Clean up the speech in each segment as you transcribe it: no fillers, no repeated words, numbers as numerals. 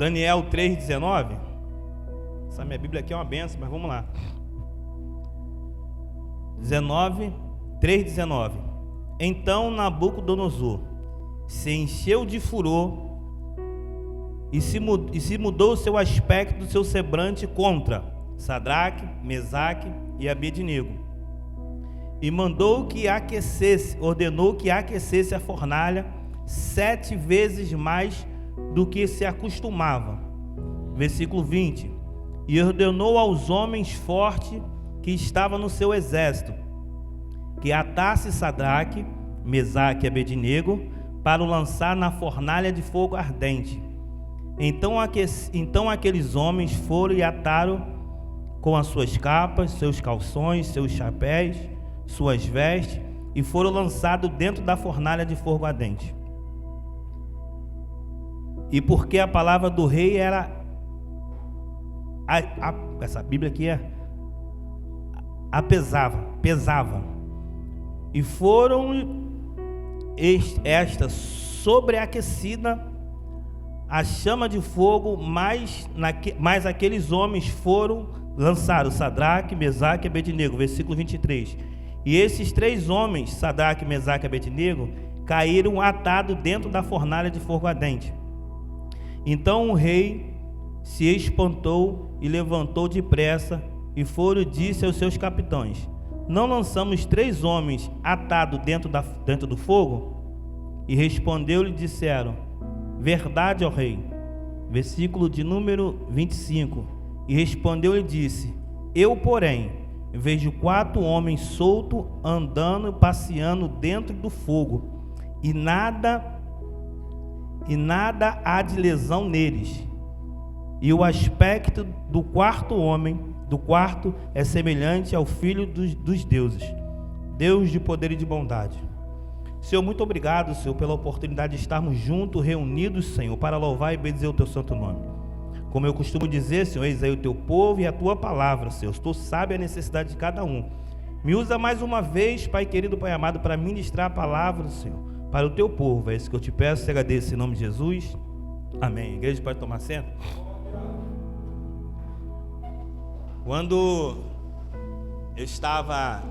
Daniel 3,19. Essa minha Bíblia aqui é uma benção, mas vamos lá. 3,19. Então Nabucodonosor se encheu de furor e se mudou o seu aspecto do seu semblante contra Sadraque, Mesaque e Abednego, e ordenou que aquecesse a fornalha 7 vezes mais do que se acostumava. Versículo 20. E ordenou aos homens fortes que estavam no seu exército que atasse Sadraque, Mesaque e Abednego para o lançar na fornalha de fogo ardente. Então aqueles homens foram e ataram com as suas capas, seus calções, seus chapéus, suas vestes, e foram lançados dentro da fornalha de fogo ardente. E porque a palavra do rei era essa Bíblia aqui pesava, e foram estas sobreaquecida a chama de fogo, mas aqueles homens foram lançados, Sadraque, Mesaque e Abednego. Versículo 23. E esses 3 homens, Sadraque, Mesaque e Abednego, caíram atados dentro da fornalha de fogo ardente. Então o rei se espantou e levantou depressa, e disse aos seus capitães: não lançamos 3 homens atados dentro do fogo? E respondeu-lhe e disseram: verdade, ó rei. Versículo de número 25. E respondeu e disse: eu, porém, vejo 4 homens soltos andando e passeando dentro do fogo, e nada há de lesão neles. E o aspecto do quarto é semelhante ao Filho dos deuses, Deus de poder e de bondade. Senhor, muito obrigado, Senhor, pela oportunidade de estarmos juntos, reunidos, Senhor, para louvar e bendizer o Teu santo nome. Como eu costumo dizer, Senhor, eis aí o Teu povo e a Tua palavra, Senhor. Tu sabes a necessidade de cada um. Me usa mais uma vez, Pai querido, Pai amado, para ministrar a palavra, Senhor, para o Teu povo. É isso que eu te peço, te agradeço em nome de Jesus. Amém. A igreja pode tomar assento? Quando eu estava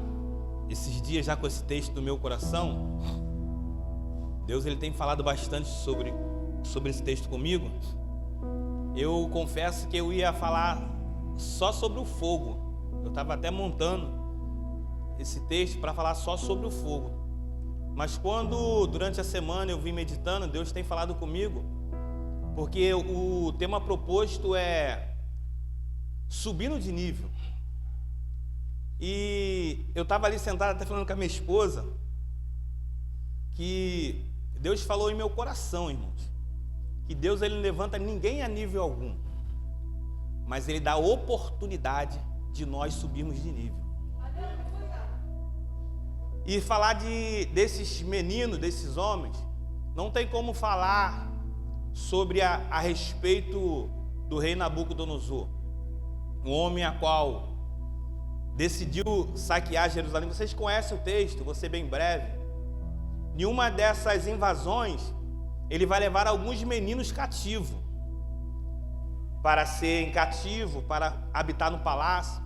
esses dias já com esse texto no meu coração, Deus ele tem falado bastante sobre esse texto comigo. Eu confesso que eu ia falar só sobre o fogo. Eu estava até montando esse texto para falar só sobre o fogo. Mas quando durante a semana eu vim meditando, Deus tem falado comigo, porque o tema proposto é subindo de nível. E eu estava ali sentado até falando com a minha esposa, que Deus falou em meu coração, irmãos, que Deus ele levanta ninguém a nível algum, mas Ele dá oportunidade de nós subirmos de nível. E falar desses meninos, desses homens, não tem como falar sobre a respeito do rei Nabucodonosor, um homem a qual decidiu saquear Jerusalém. Vocês conhecem o texto, vou ser bem breve. Em uma dessas invasões, ele vai levar alguns meninos cativos, para serem cativos, para habitar no palácio.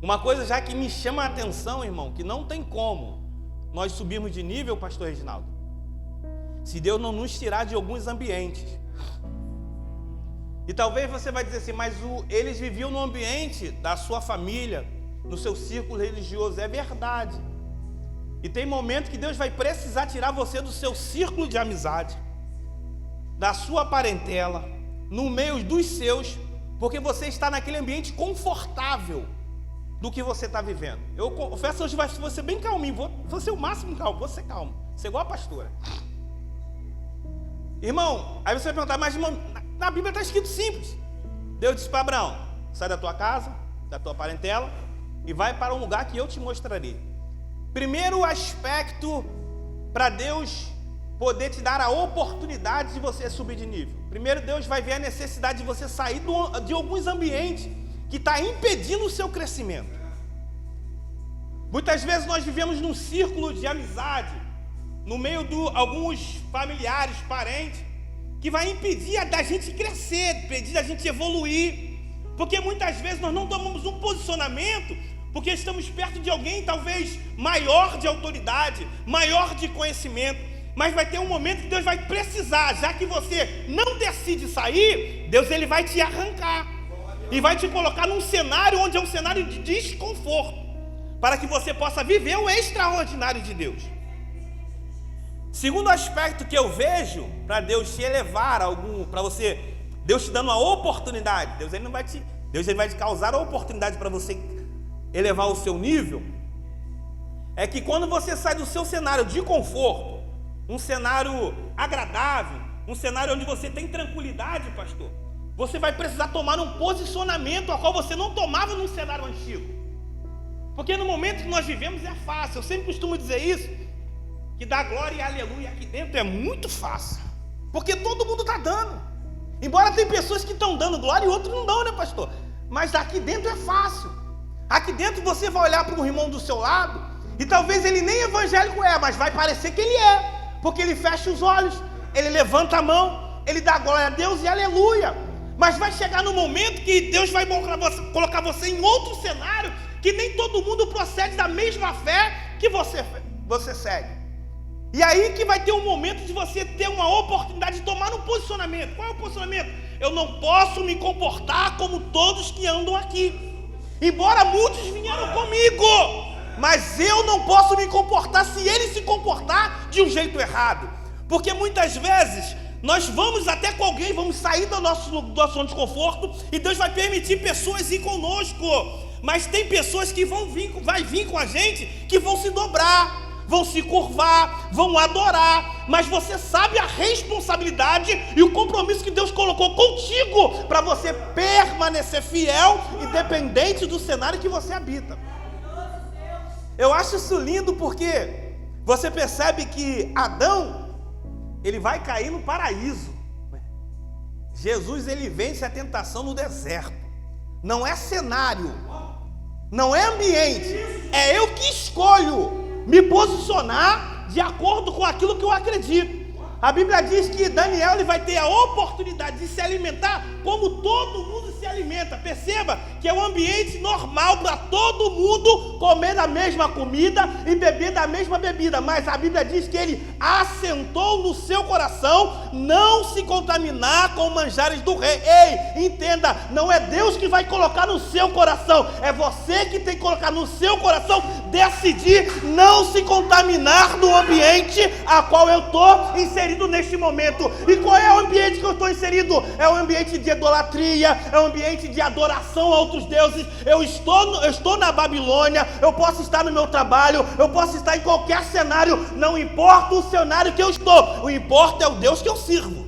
Uma coisa já que me chama a atenção, irmão, que não tem como nós subirmos de nível, pastor Reginaldo, se Deus não nos tirar de alguns ambientes. E talvez você vai dizer assim, mas eles viviam no ambiente da sua família, no seu círculo religioso. É verdade. E tem momentos que Deus vai precisar tirar você do seu círculo de amizade, da sua parentela, no meio dos seus, porque você está naquele ambiente confortável do que você está vivendo. Eu confesso, hoje vou ser bem calminho, vou ser o máximo calmo, vou ser calmo, ser igual a pastora. Irmão, aí você vai perguntar, mas irmão, na Bíblia está escrito simples. Deus disse para Abraão: sai da tua casa, da tua parentela, e vai para um lugar que eu te mostrarei. Primeiro aspecto para Deus poder te dar a oportunidade de você subir de nível. Primeiro, Deus vai ver a necessidade de você sair de alguns ambientes que está impedindo o seu crescimento. Muitas vezes nós vivemos num círculo de amizade, no meio de alguns familiares, parentes, que vai impedir da gente crescer, impedir da gente evoluir, porque muitas vezes nós não tomamos um posicionamento, porque estamos perto de alguém talvez maior de autoridade, maior de conhecimento, mas vai ter um momento que Deus vai precisar, já que você não decide sair, Deus ele vai te arrancar, e vai te colocar num cenário onde é um cenário de desconforto, para que você possa viver o extraordinário de Deus. Segundo aspecto que eu vejo, para Deus te elevar para você, Deus te dando uma oportunidade, Deus ele vai te causar a oportunidade para você elevar o seu nível, é que quando você sai do seu cenário de conforto, um cenário agradável, um cenário onde você tem tranquilidade, pastor, você vai precisar tomar um posicionamento ao qual você não tomava num cenário antigo, porque no momento que nós vivemos é fácil. Eu sempre costumo dizer isso, que dar glória e aleluia aqui dentro é muito fácil, porque todo mundo está dando, embora tem pessoas que estão dando glória e outros não dão, né, pastor? Mas aqui dentro é fácil. Aqui dentro você vai olhar para um irmão do seu lado, e talvez ele nem evangélico é, mas vai parecer que ele é, porque ele fecha os olhos, ele levanta a mão, ele dá glória a Deus e aleluia. Mas vai chegar no momento que Deus vai colocar você em outro cenário, que nem todo mundo procede da mesma fé que você segue. E aí que vai ter um momento de você ter uma oportunidade de tomar um posicionamento. Qual é o posicionamento? Eu não posso me comportar como todos que andam aqui. Embora muitos vieram comigo, mas eu não posso me comportar se ele se comportar de um jeito errado. Porque muitas vezes nós vamos até com alguém, vamos sair do nosso zona de conforto, e Deus vai permitir pessoas ir conosco. Mas tem pessoas que vai vir com a gente, que vão se dobrar, vão se curvar, vão adorar, mas você sabe a responsabilidade e o compromisso que Deus colocou contigo para você permanecer fiel, independente do cenário que você habita. Eu acho isso lindo, porque você percebe que Adão, ele vai cair no paraíso. Jesus, ele vence a tentação no deserto. Não é cenário, não é ambiente, é eu que escolho me posicionar de acordo com aquilo que eu acredito. A Bíblia diz que Daniel ele vai ter a oportunidade de se alimentar como todo mundo se alimenta. Perceba que é um ambiente normal para todo mundo comer da mesma comida e beber da mesma bebida, mas a Bíblia diz que ele assentou no seu coração não se contaminar com manjares do rei. Ei, entenda, não é Deus que vai colocar no seu coração, é você que tem que colocar no seu coração, decidir não se contaminar no ambiente a qual eu estou inserido neste momento. E qual é o ambiente que eu estou inserido? É um ambiente de idolatria, é um ambiente de adoração a outros deuses. Eu estou na Babilônia, eu posso estar no meu trabalho, eu posso estar em qualquer cenário, não importa o cenário que eu estou, o importa é o Deus que eu sirvo.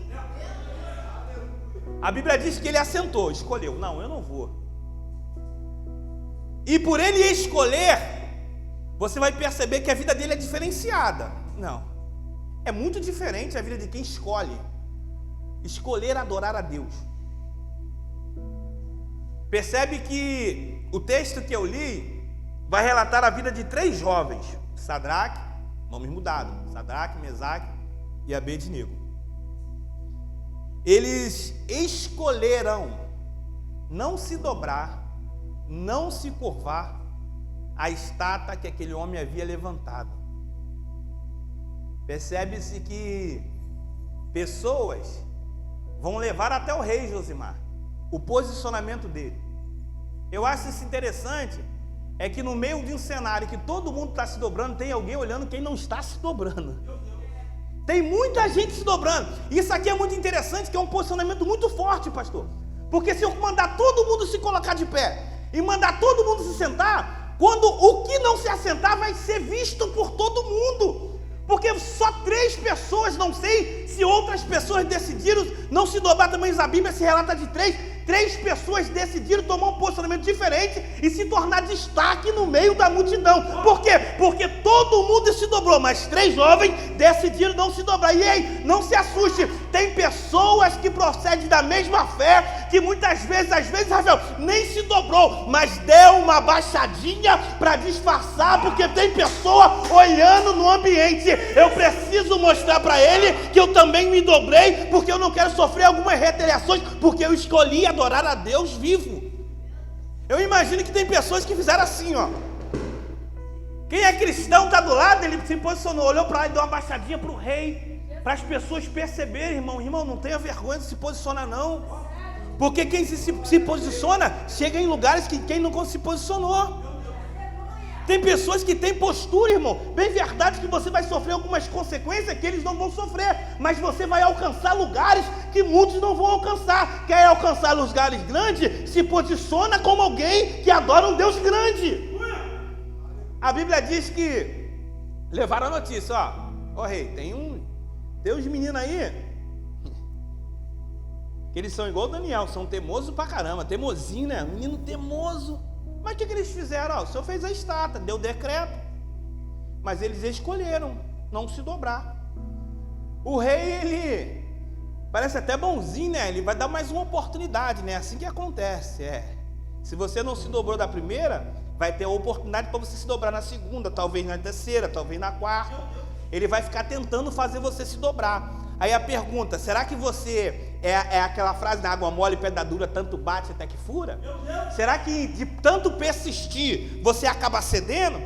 A Bíblia diz que ele assentou, escolheu, não, eu não vou. E por ele escolher, você vai perceber que a vida dele é diferenciada. Não, é muito diferente a vida de quem escolher adorar a Deus. Percebe que o texto que eu li vai relatar a vida de 3 jovens: Sadraque, nomes mudados, Sadraque, Mesaque e Abednego. Eles escolheram não se dobrar, não se curvar à estátua que aquele homem havia levantado. Percebe-se que pessoas vão levar até o rei Josimar o posicionamento dele. Eu acho isso interessante, é que no meio de um cenário que todo mundo está se dobrando, tem alguém olhando quem não está se dobrando. Tem muita gente se dobrando. Isso aqui é muito interessante, que é um posicionamento muito forte, pastor. Porque se eu mandar todo mundo se colocar de pé e mandar todo mundo se sentar, quando o que não se assentar vai ser visto por todo mundo. Porque só 3 pessoas, não sei se outras pessoas decidiram não se dobrar também. A Bíblia se relata de 3 pessoas decidiram tomar um posicionamento diferente e se tornar destaque no meio da multidão. Por quê? Porque todo mundo se dobrou, mas 3 jovens decidiram não se dobrar. E ei, não se assuste, Tem pessoas que procedem da mesma fé, que muitas vezes, às vezes, Rafael, nem se dobrou, mas deu uma baixadinha para disfarçar, porque tem pessoa olhando no ambiente. Eu preciso mostrar para ele que eu também me dobrei, porque eu não quero sofrer algumas retaliações, porque eu escolhi adorar a Deus vivo. Eu imagino que tem pessoas que fizeram assim, ó. Quem é cristão está do lado, ele se posicionou, olhou para lá e deu uma baixadinha para o rei, para as pessoas perceberem, irmão, não tenha vergonha de se posicionar não, porque quem se posiciona, chega em lugares que quem não se posicionou. Tem pessoas que têm postura, irmão, bem verdade que você vai sofrer algumas consequências que eles não vão sofrer, mas você vai alcançar lugares que muitos não vão alcançar. Quer alcançar lugares grandes? Se posiciona como alguém que adora um Deus grande. A Bíblia diz que levaram a notícia, ó rei, tem uns meninos aí, que eles são igual o Daniel, são teimosos pra caramba, teimosinho, né? Menino teimoso. Mas o que eles fizeram? O Senhor fez a estátua, deu decreto, mas eles escolheram não se dobrar. O rei, ele parece até bonzinho, né? Ele vai dar mais uma oportunidade, né? Assim que acontece, Se você não se dobrou da primeira, vai ter a oportunidade para você se dobrar na segunda, talvez na terceira, talvez na quarta. Ele vai ficar tentando fazer você se dobrar. Aí a pergunta, será que você é aquela frase da água mole, pedra dura, tanto bate até que fura? Será que de tanto persistir, você acaba cedendo?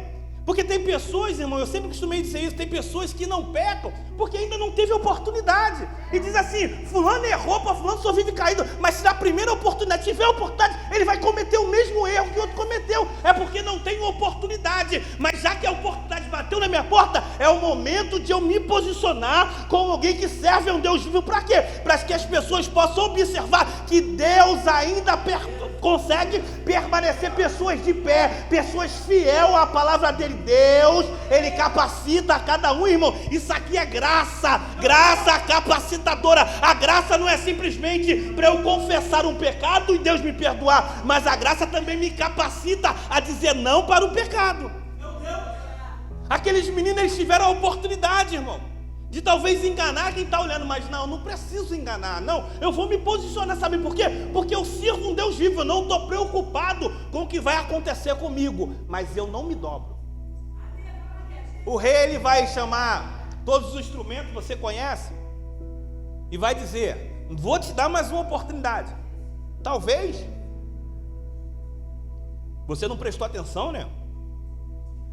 Porque tem pessoas, irmão, eu sempre costumei dizer isso, tem pessoas que não pecam porque ainda não teve oportunidade. E diz assim, fulano errou, fulano só vive caído, mas se na primeira oportunidade tiver oportunidade, ele vai cometer o mesmo erro que o outro cometeu. É porque não tem oportunidade. Mas já que a oportunidade bateu na minha porta, é o momento de eu me posicionar como alguém que serve a um Deus vivo. Para quê? Para que as pessoas possam observar que Deus ainda consegue permanecer pessoas de pé, pessoas fiel à palavra dele. Deus, ele capacita a cada um, irmão. Isso aqui é graça capacitadora. A graça não é simplesmente para eu confessar um pecado e Deus me perdoar, mas a graça também me capacita a dizer não para o pecado. Aqueles meninos, eles tiveram a oportunidade, irmão, de talvez enganar quem está olhando, mas não preciso enganar, eu vou me posicionar, sabe por quê? Porque eu sirvo um Deus vivo, eu não estou preocupado com o que vai acontecer comigo, mas eu não me dobro. O rei, ele vai chamar todos os instrumentos, você conhece, e vai dizer, vou te dar mais uma oportunidade. Talvez você não prestou atenção, né?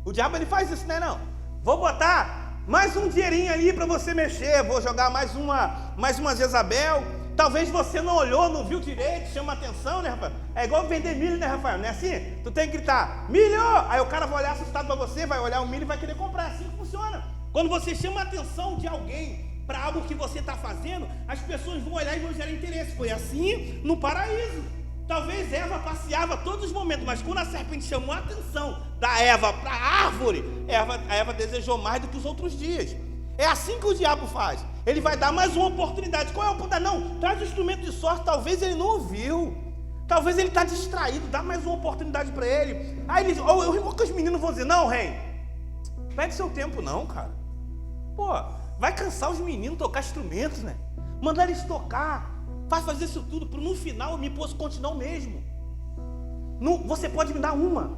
O diabo, ele faz isso, né? Não, vou botar mais um dinheirinho ali para você mexer, vou jogar mais uma Jezabel. Talvez você não olhou, não viu direito, chama atenção, né, Rafael? É igual vender milho, né, Rafael? Não é assim? Tu tem que gritar, milho! Aí o cara vai olhar assustado para você, vai olhar o milho e vai querer comprar. Assim que funciona. Quando você chama a atenção de alguém para algo que você está fazendo, as pessoas vão olhar e vão gerar interesse. Foi assim no paraíso. Talvez Eva passeava todos os momentos, mas quando a serpente chamou a atenção da Eva para a árvore, a Eva desejou mais do que os outros dias. É assim que o diabo faz. Ele vai dar mais uma oportunidade. Qual é a oportunidade? Não, traz o instrumento de sorte. Talvez ele não ouviu. Talvez ele está distraído. Dá mais uma oportunidade para ele. Aí eles, o que os meninos vão dizer? Não, rei, perde seu tempo não, cara. Pô, vai cansar os meninos tocar instrumentos, né? Mandar eles tocar. Faz fazer isso tudo para no final eu me posso continuar o mesmo. Não, você pode me dar uma.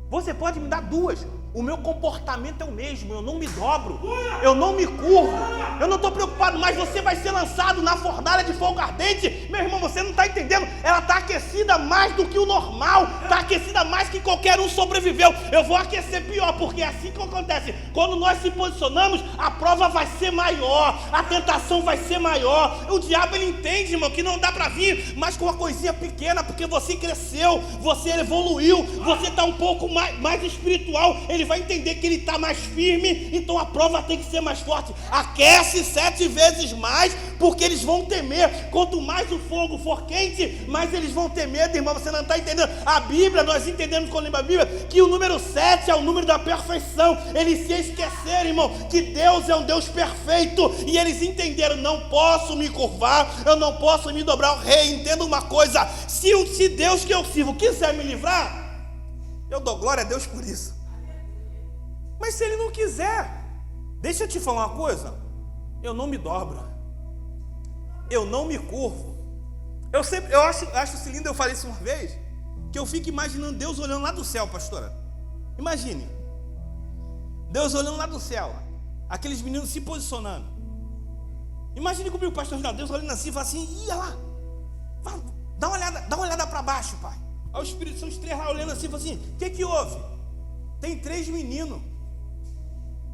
Você pode me dar duas. O meu comportamento é o mesmo, eu não me dobro, eu não me curvo, eu não estou preocupado, mas você vai ser lançado na fornalha de fogo ardente. Meu irmão, você não está entendendo, ela está aquecida mais do que o normal, está aquecida mais que qualquer um sobreviveu. Eu vou aquecer pior, porque é assim que acontece. Quando nós se posicionamos, a prova vai ser maior, a tentação vai ser maior. O diabo, ele entende, irmão, que não dá para vir mais com uma coisinha pequena, porque você cresceu, você evoluiu, você está um pouco mais espiritual. Ele vai entender que ele está mais firme, então a prova tem que ser mais forte. Aquece 7 vezes mais, porque eles vão temer. Quanto mais o fogo for quente, mais eles vão ter medo, irmão. Você não está entendendo? A Bíblia, nós entendemos quando lemos a Bíblia, que o número 7 é o número da perfeição. Eles se esqueceram, irmão, que Deus é um Deus perfeito, e eles entenderam, não posso me curvar, eu não posso me dobrar. O rei, entenda uma coisa, se Deus que eu sirvo quiser me livrar, eu dou glória a Deus por isso. Mas se ele não quiser, deixa eu te falar uma coisa, eu não me dobro. eu não me curvo. Eu acho isso lindo, eu falei isso uma vez, que eu fico imaginando Deus olhando lá do céu, pastora. Imagine, Deus olhando lá do céu, aqueles meninos se posicionando. Imagine comigo, pastor Ginaldo, Deus olhando assim e fala assim, ia lá, dá uma olhada para baixo, pai. Aí o Espírito Santo, os três lá olhando assim e fala assim, o que houve? Tem 3 meninos,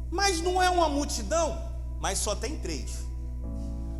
mas não é uma multidão, mas só tem 3.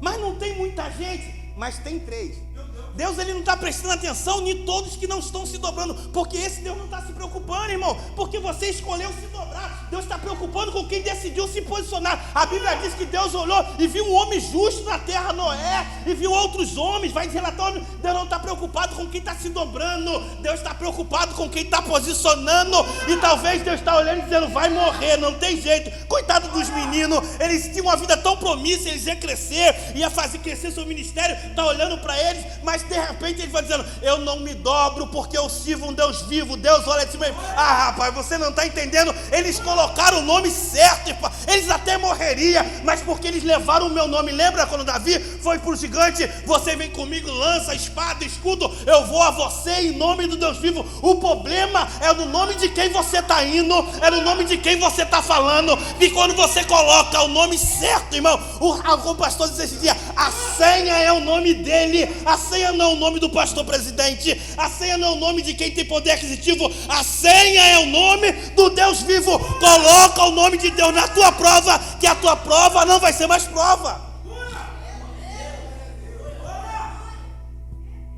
Mas não tem muita gente, mas tem 3. Deus, ele não está prestando atenção em todos que não estão se dobrando, porque esse Deus não está se preocupando, irmão, porque você escolheu se dobrar. Deus está preocupando com quem decidiu se posicionar. A Bíblia diz que Deus olhou e viu um homem justo na terra, Noé, e viu outros homens, vai relatando. Deus não está preocupado com quem está se dobrando, Deus está preocupado com quem está posicionando. E talvez Deus está olhando e dizendo, vai morrer, não tem jeito. Coitado dos meninos, eles tinham uma vida tão promissa, eles iam crescer, ia fazer crescer seu ministério, está olhando para eles, mas de repente ele vai dizendo, eu não me dobro porque eu sirvo um Deus vivo. Deus olha de cima e rapaz, você não está entendendo. Eles colocaram o nome certo, eles até morreriam, mas porque eles levaram o meu nome. Lembra quando Davi foi para o gigante, você vem comigo, lança, espada, escudo, eu vou a você em nome do Deus vivo. O problema é no nome de quem você está indo, é no nome de quem você está falando. E quando você coloca o nome certo, irmão, o pastor disse esse dia, a senha é o nome dele, a senha não é o nome do pastor presidente, a senha não é o nome de quem tem poder aquisitivo, a senha é o nome do Deus vivo. Coloca o nome de Deus na tua prova, que a tua prova não vai ser mais prova.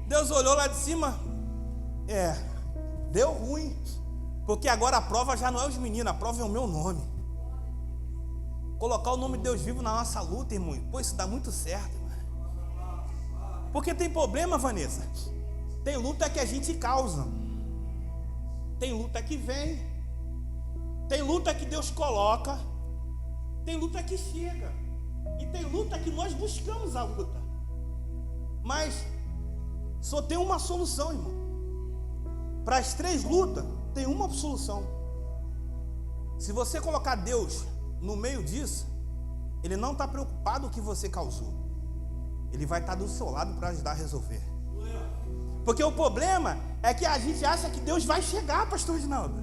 Deus olhou lá de cima, deu ruim, porque agora a prova já não é os meninos, a prova é o meu nome. Colocar o nome de Deus vivo na nossa luta, irmão, pô, isso dá muito certo. Porque tem problema, Vanessa, tem luta que a gente causa, tem luta que vem, tem luta que Deus coloca, tem luta que chega, e tem luta que nós buscamos a luta, mas só tem uma solução, irmão. Para as 3 lutas tem uma solução. Se você colocar Deus no meio disso, Ele não está preocupado com o que você causou, Ele vai estar do seu lado para ajudar a resolver. Porque o problema é que a gente acha que Deus vai chegar, pastor Ginaldo.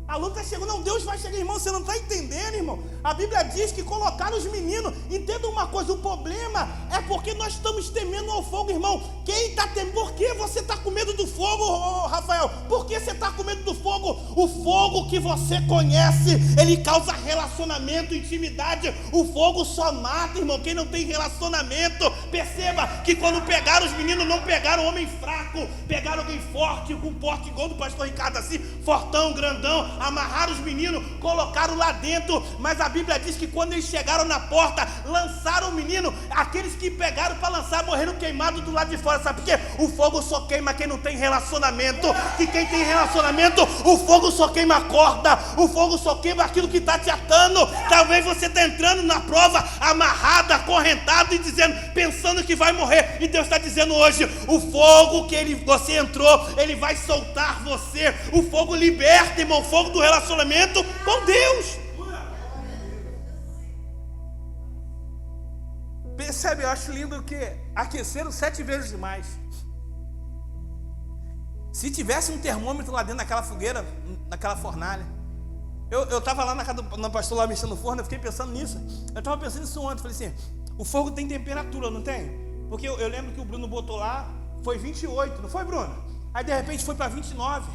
A luta chegou, não, Deus vai chegar, irmão, você não está entendendo, irmão. A Bíblia diz que colocaram os meninos. Entenda uma coisa, o problema é porque nós estamos temendo ao fogo, irmão. Quem está temendo? Por que você está com medo do fogo, Rafael? Por que você está com medo do fogo? O fogo que você conhece, ele causa relacionamento, intimidade. O fogo só mata, irmão, quem não tem relacionamento. Perceba que quando pegaram os meninos, não pegaram homem fraco, pegaram alguém forte, com porte igual do pastor Ricardo, assim, fortão, grandão. Amarraram os meninos, colocaram lá dentro. Mas a Bíblia diz que quando eles chegaram na porta, lançaram o menino. Aqueles que pegaram para lançar morreram queimados do lado de fora. Sabe por quê? O fogo só queima quem não tem relacionamento. E quem tem relacionamento, o fogo só queima a corda, o fogo só queima aquilo que está te atando. Talvez você está entrando na prova amarrado, acorrentado e dizendo, pensando que vai morrer. E Deus está dizendo hoje, o fogo que você entrou, ele vai soltar você. O fogo liberta, irmão, o fogo do relacionamento com Deus. Percebe, eu acho lindo que aqueceram 7 vezes mais. Se tivesse um termômetro lá dentro daquela fogueira, naquela fornalha. Eu estava lá na casa do pastor lá mexendo no forno, eu fiquei pensando nisso. Eu estava pensando nisso ontem, falei assim, o fogo tem temperatura, não tem? Porque eu lembro que o Bruno botou lá, foi 28, não foi, Bruno? Aí de repente foi para 29,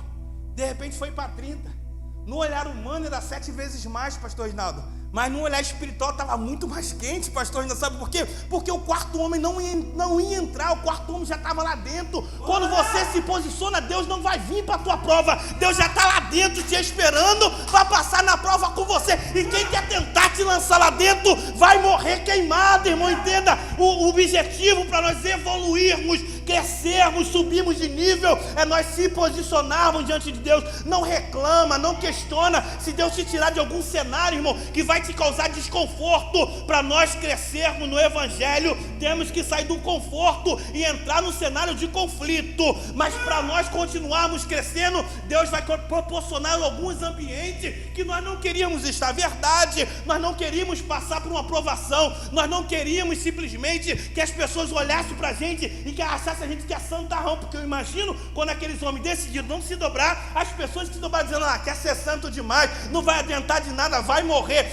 de repente foi para 30. No olhar humano era 7 vezes mais, pastor Rinaldo. Mas no olhar espiritual estava muito mais quente, pastor Rinaldo. Sabe por quê? Porque o quarto homem não ia entrar, o quarto homem já estava lá dentro. Quando você se posiciona, Deus não vai vir para a tua prova. Deus já está lá dentro te esperando para passar na prova com você. E quem quer tentar te lançar lá dentro vai morrer queimado, irmão. Entenda, o objetivo para nós evoluirmos crescermos, subirmos de nível, é nós se posicionarmos diante de Deus. Não reclama, não questiona. Se Deus te tirar de algum cenário, irmão, que vai te causar desconforto, para nós crescermos no Evangelho, temos que sair do conforto e entrar no cenário de conflito. Mas para nós continuarmos crescendo, Deus vai proporcionar alguns ambientes que nós não queríamos estar. Verdade, nós não queríamos passar por uma provação, nós não queríamos simplesmente que as pessoas olhassem para a gente e que achassem a gente que é santarrão, porque eu imagino quando aqueles homens decidiram não se dobrar, as pessoas que se dobraram dizendo, quer ser santo demais, não vai adiantar de nada, vai morrer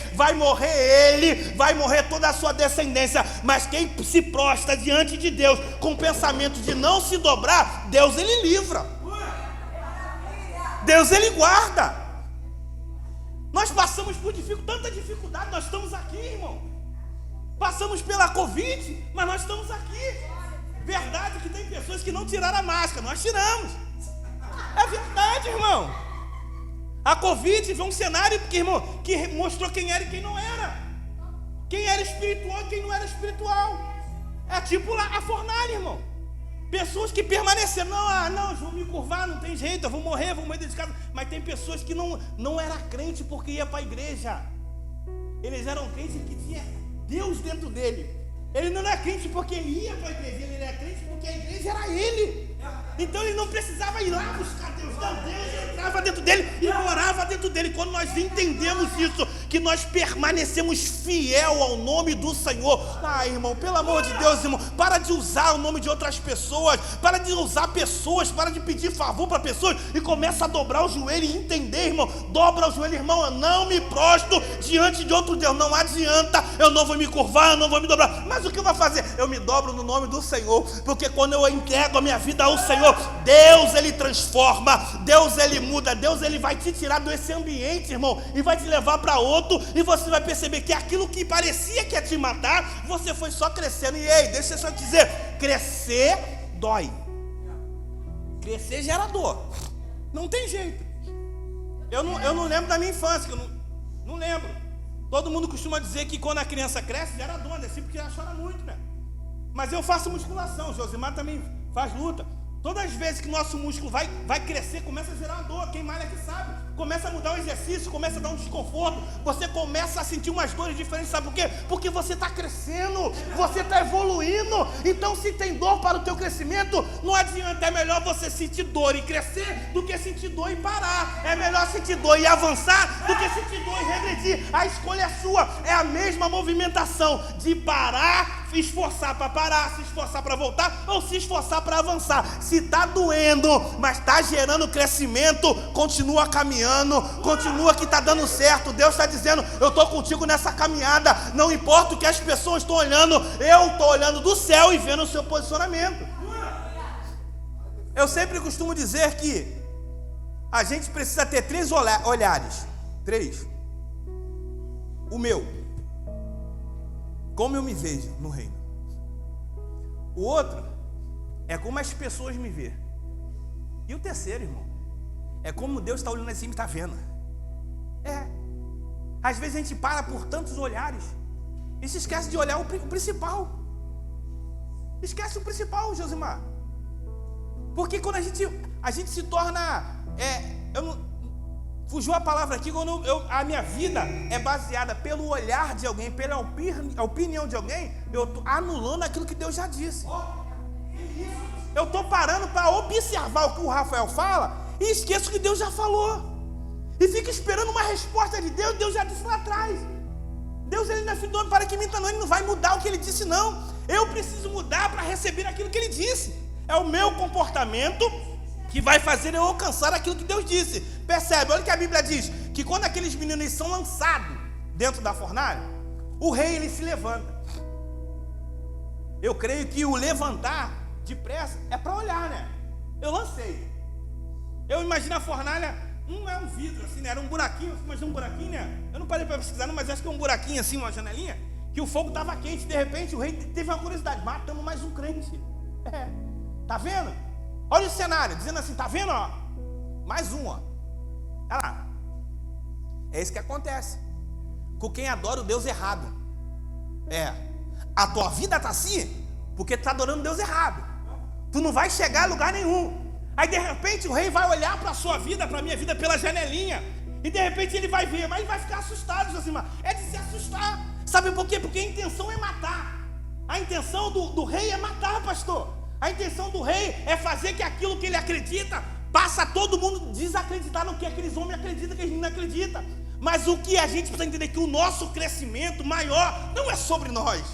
ele, vai morrer toda a sua descendência. Mas quem se prostra diante de Deus com o pensamento de não se dobrar, Deus ele livra, Deus ele guarda. Nós passamos por tanta dificuldade, nós estamos aqui, irmão. Passamos pela Covid, mas nós estamos aqui. Verdade que tem pessoas que não tiraram a máscara, nós tiramos. É verdade, irmão. A Covid foi um cenário que mostrou quem era e quem não era. Quem era espiritual e quem não era espiritual. É tipo a fornalha, irmão. Pessoas que permaneceram, não, vou me curvar, não tem jeito, eu vou morrer dentro de casa. Mas tem pessoas que não era crente porque ia para a igreja. Eles eram crentes que tinha Deus dentro dele. Ele não era crente porque ia para a igreja, ele era crente porque a igreja era ele. Então ele não precisava ir lá buscar Deus, não, Deus entrava dentro dele e morava dentro dele. Quando nós entendemos isso, que nós permanecemos fiel ao nome do Senhor. Irmão, pelo amor de Deus, irmão, para de usar o nome de outras pessoas, para de usar pessoas, para de pedir favor para pessoas e começa a dobrar o joelho e entender, irmão. Dobra o joelho, irmão, eu não me prostro diante de outro Deus, não adianta, eu não vou me curvar, eu não vou me dobrar. Mas o que eu vou fazer? Eu me dobro no nome do Senhor, porque quando eu entrego a minha vida ao Senhor, Deus ele transforma, Deus ele muda, Deus ele vai te tirar desse ambiente, irmão, e vai te levar para outro, e você vai perceber que aquilo que parecia que ia te matar, você foi só crescendo. E deixa eu só te dizer, crescer dói, crescer gera dor, não tem jeito. Eu não lembro da minha infância, que eu não lembro. Todo mundo costuma dizer que quando a criança cresce gera dor, né? Porque ela chora muito, né? Mas eu faço musculação, o Josimar também faz luta. Todas as vezes que nosso músculo vai crescer, começa a gerar uma dor. Quem malha que sabe. Começa a mudar o exercício, começa a dar um desconforto. Você começa a sentir umas dores diferentes. Sabe por quê? Porque você está crescendo, você está evoluindo. Então se tem dor para o teu crescimento, não adianta. É melhor você sentir dor e crescer do que sentir dor e parar. É melhor sentir dor e avançar do que sentir dor e regredir. A escolha é sua. É a mesma movimentação de parar, se esforçar para parar, se esforçar para voltar ou se esforçar para avançar. Se está doendo, mas está gerando crescimento, continua caminhando, continua que está dando certo. Deus está dizendo, eu estou contigo nessa caminhada, não importa o que as pessoas estão olhando, eu estou olhando do céu e vendo o seu posicionamento. Eu sempre costumo dizer que a gente precisa ter 3 olhares. 3. O meu, como eu me vejo no reino. O outro é como as pessoas me veem. E o terceiro, irmão, é como Deus está olhando assim e está vendo. Às vezes a gente para por tantos olhares e se esquece de olhar o principal. Esquece o principal, Josimar. Porque quando a gente se torna... fugiu a palavra aqui, quando a minha vida é baseada pelo olhar de alguém, pela opinião de alguém, eu estou anulando aquilo que Deus já disse. Eu estou parando para observar o que o Rafael fala e esqueço que Deus já falou. E fico esperando uma resposta de Deus. Deus já disse lá atrás. Deus ele não é filho do homem para que minta, não. Ele não vai mudar o que ele disse, não. Eu preciso mudar para receber aquilo que ele disse. É o meu comportamento que vai fazer eu alcançar aquilo que Deus disse. Percebe? Olha o que a Bíblia diz, que quando aqueles meninos são lançados dentro da fornalha, o rei ele se levanta. Eu creio que o levantar depressa é para olhar, né? Eu lancei. Eu imagino a fornalha, não é um vidro assim, né? Era um buraquinho, imagina um buraquinho, né? Eu não parei para pesquisar, não, mas acho que é um buraquinho assim, uma janelinha, que o fogo estava quente. De repente o rei teve uma curiosidade, matamos mais um crente. Tá vendo? Olha o cenário, dizendo assim, tá vendo, ó? Mais um, ó. Olha lá. É isso que acontece com quem adora o Deus errado. A tua vida tá assim porque tu tá adorando o Deus errado. Tu não vai chegar a lugar nenhum. Aí de repente o rei vai olhar para a sua vida, para a minha vida, pela janelinha. E de repente ele vai ver, mas ele vai ficar assustado, Josimar. É de se assustar. Sabe por quê? Porque a intenção é matar. A intenção do rei é matar, pastor. A intenção do rei é fazer que aquilo que ele acredita, passa todo mundo desacreditar no que aqueles homens acreditam, que eles não acreditam. Mas o que a gente precisa entender é que o nosso crescimento maior não é sobre nós.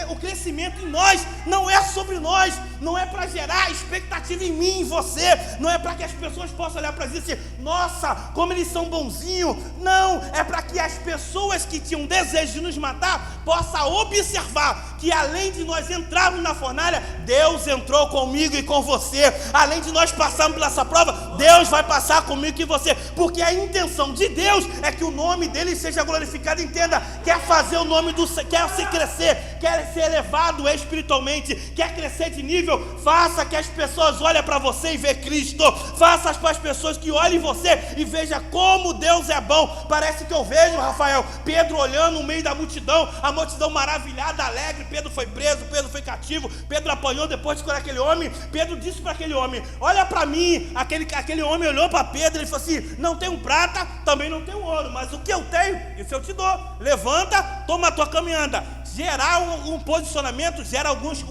O crescimento em nós não é sobre nós, não é para gerar expectativa em mim, em você, não é para que as pessoas possam olhar para isso e dizer, nossa, como eles são bonzinhos. Não, é para que as pessoas que tinham desejo de nos matar possam observar que além de nós entrarmos na fornalha, Deus entrou comigo e com você. Além de nós passarmos por essa prova, Deus vai passar comigo e você, porque a intenção de Deus é que o nome dele seja glorificado. Entenda, quer fazer o nome do Senhor, quer se crescer, quer ser elevado espiritualmente, quer crescer de nível, faça que as pessoas olhem para você e vejam Cristo. Faça para as pessoas que olhem você e vejam como Deus é bom. Parece que eu vejo, Rafael, Pedro olhando no meio da multidão, a multidão maravilhada, alegre. Pedro foi preso, Pedro foi cativo, Pedro apanhou depois de curar aquele homem. Pedro disse para aquele homem, olha para mim. Aquele homem olhou para Pedro e falou assim, não tenho prata, também não tenho ouro, mas o que eu tenho, isso eu te dou. Levanta, toma a tua caminhada. Gerar um posicionamento gera alguns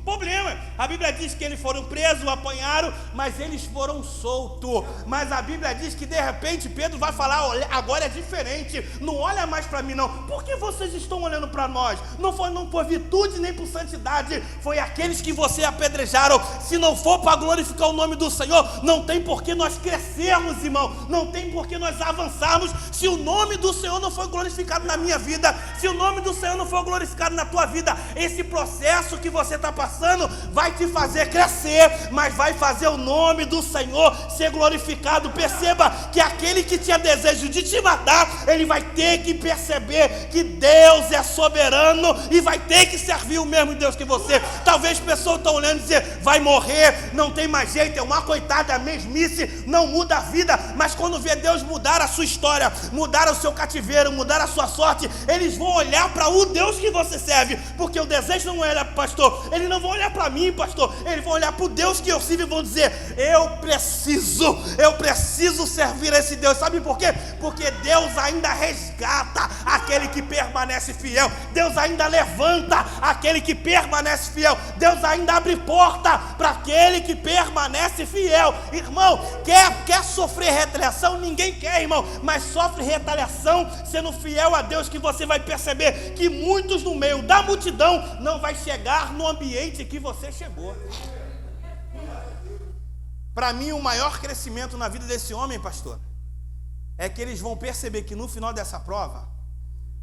problemas. A Bíblia diz que eles foram presos, apanharam, mas eles foram soltos. Mas a Bíblia diz que de repente Pedro vai falar, olha, agora é diferente, não olha mais para mim não. Por que vocês estão olhando para nós? Não foi por virtude nem por santidade, foi aqueles que vocês apedrejaram. Se não for para glorificar o nome do Senhor, não tem por que nós crescermos, irmão, não tem por que nós avançarmos, se o nome do Senhor não foi glorificado na minha vida, se o nome do Senhor não for glorificado na tua vida. Esse processo que você está passando vai te fazer crescer, mas vai fazer o nome do Senhor ser glorificado. Perceba que aquele que tinha desejo de te matar, ele vai ter que perceber que Deus é soberano e vai ter que servir o mesmo Deus que você. Talvez pessoas estão olhando e dizer, vai morrer, não tem mais jeito, é uma coitada, a mesmice, não muda a vida. Mas quando vê Deus mudar a sua história, mudar o seu cativeiro, mudar a sua sorte, eles vão olhar para o Deus que você serve, porque o desejo não é, pastor, eles não vão olhar para mim, pastor, eles vão olhar para o Deus que eu sirvo e vão dizer, eu preciso servir a esse Deus. Sabe por quê? Porque Deus ainda resgata aquele que permanece fiel, Deus ainda levanta aquele que permanece fiel, Deus ainda abre porta para aquele que permanece fiel. Irmão, quer sofrer retaliação? Ninguém quer, irmão, mas sofre retaliação sendo fiel a Deus, que você vai perceber que muitos no meio da multidão não vai chegar no ambiente que você chegou. Para mim, o maior crescimento na vida desse homem, pastor, é que eles vão perceber que no final dessa prova,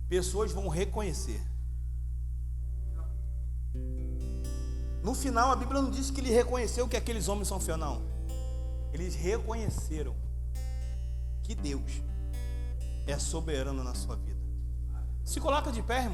pessoas vão reconhecer. No final, a Bíblia não diz que ele reconheceu que aqueles homens são fiel, não. Eles reconheceram que Deus é soberano na sua vida. Se coloca de pé, irmão.